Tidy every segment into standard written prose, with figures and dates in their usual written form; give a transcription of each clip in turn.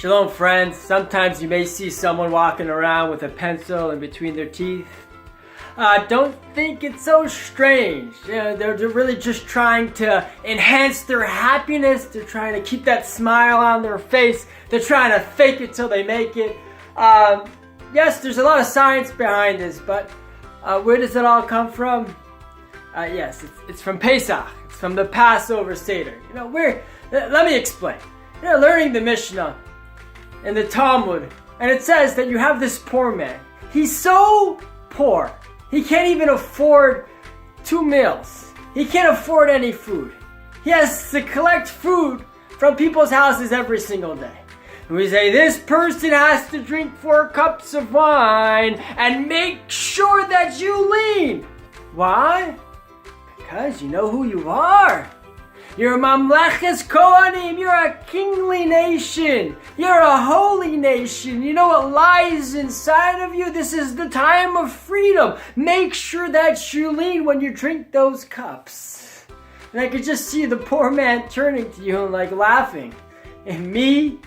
Shalom friends, sometimes you may see someone walking around with a pencil in between their teeth. Don't think it's so strange. They're really just trying to enhance their happiness. They're trying to keep that smile on their face. They're trying to fake it till they make it. Yes, there's a lot of science behind this, but where does it all come from? Yes, it's from Pesach. It's from the Passover Seder. Let me explain. Learning the Mishnah and the Talmud, and it says that you have this poor man. He's so poor, he can't even afford 2 meals. He can't afford any food. He has to collect food from people's houses every single day. And we say, this person has to drink 4 cups of wine and make sure that you lean. Why? Because you know who you are. You're a Mamleches Kohanim. You're a kingly nation. You're a holy nation. You know what lies inside of you? This is the time of freedom. Make sure that you lean when you drink those cups. And I could just see the poor man turning to you and laughing. And me?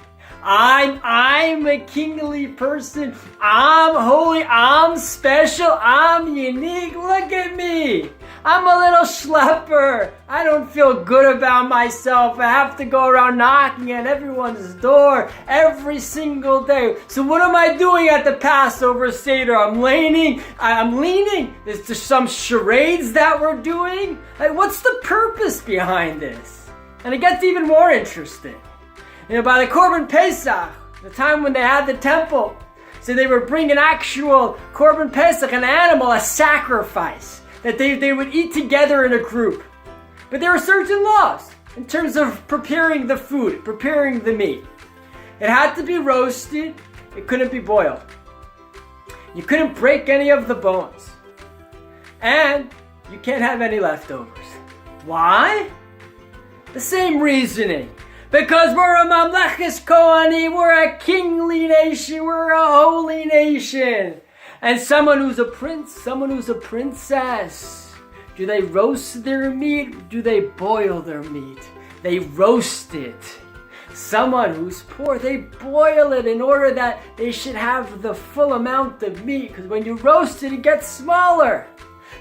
I'm a kingly person. I'm holy. I'm special. I'm unique. Look at me. I'm a little schlepper. I don't feel good about myself. I have to go around knocking at everyone's door every single day. So what am I doing at the Passover Seder? I'm leaning. Is there some charades that we're doing? What's the purpose behind this? And it gets even more interesting. By the Korban Pesach, the time when they had the temple, so they were bringing actual Korban Pesach, an animal, a sacrifice that they would eat together in a group. But there were certain laws in terms of preparing the food, preparing the meat. It had to be roasted. It couldn't be boiled. You couldn't break any of the bones. And you can't have any leftovers. Why? The same reasoning. Because we're a Mamleches Kohanim, we're a kingly nation, we're a holy nation. And someone who's a prince, someone who's a princess, do they roast their meat or do they boil their meat? They roast it. Someone who's poor, they boil it in order that they should have the full amount of meat. Because when you roast it, it gets smaller.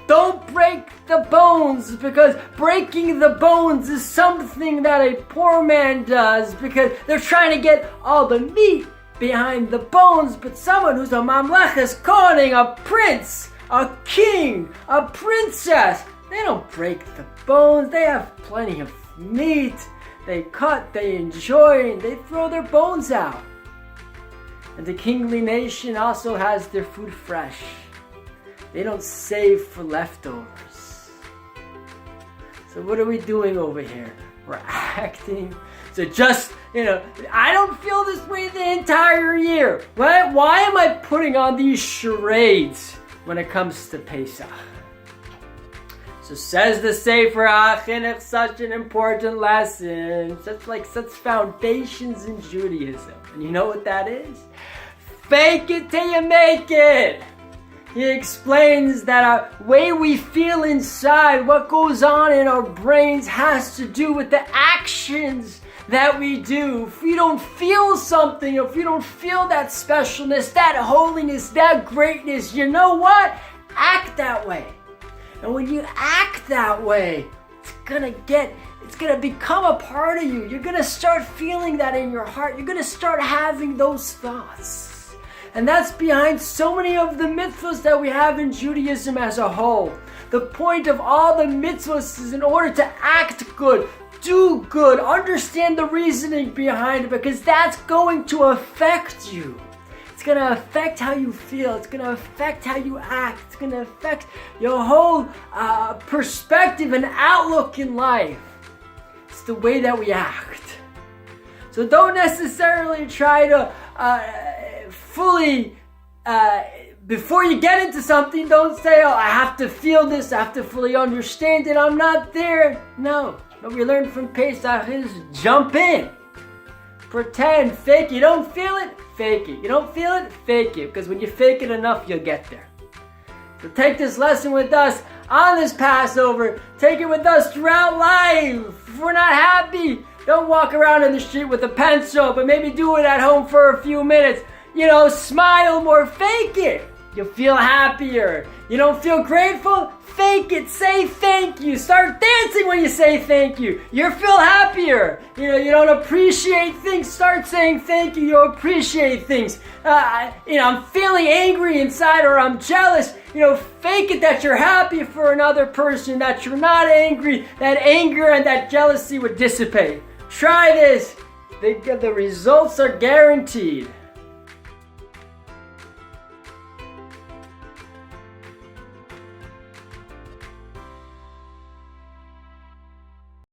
Don't break the bones, because breaking the bones is something that a poor man does because they're trying to get all the meat behind the bones. But someone who's a Mamleches Kohanim, a prince, a king, a princess, they don't break the bones. They have plenty of meat. They cut, they enjoy, and they throw their bones out. And the kingly nation also has their food fresh. They don't save for leftovers. So what are we doing over here? We're acting. So I don't feel this way the entire year. Why am I putting on these charades when it comes to Pesach? So says the Sefer HaChinuch, such an important lesson. Such foundations in Judaism. And you know what that is? Fake it till you make it. He explains that our way we feel inside, what goes on in our brains, has to do with the actions that we do. If we don't feel something, if we don't feel that specialness, that holiness, that greatness, you know what? Act that way. And when you act that way, it's gonna become a part of you. You're gonna start feeling that in your heart. You're gonna start having those thoughts. And that's behind so many of the mitzvahs that we have in Judaism as a whole. The point of all the mitzvahs is in order to act good, do good, understand the reasoning behind it, because that's going to affect you. It's going to affect how you feel. It's going to affect how you act. It's going to affect your whole perspective and outlook in life. It's the way that we act. So don't necessarily try to fully, before you get into something, don't say, I have to feel this, I have to fully understand it, I'm not there. No. What we learned from Pesach is jump in. Pretend, fake it. You don't feel it, fake it. You don't feel it, fake it. Because when you fake it enough, you'll get there. So take this lesson with us on this Passover. Take it with us throughout life. If we're not happy, Don't walk around in the street with a pencil, but maybe do it at home for a few minutes. Smile more, fake it. You'll feel happier. You don't feel grateful? Fake it. Say thank you. Start dancing when you say thank you. You'll feel happier. You don't appreciate things. Start saying thank you. You'll appreciate things. I'm feeling angry inside, or I'm jealous. Fake it that you're happy for another person, that you're not angry. That anger and that jealousy would dissipate. Try this. The results are guaranteed.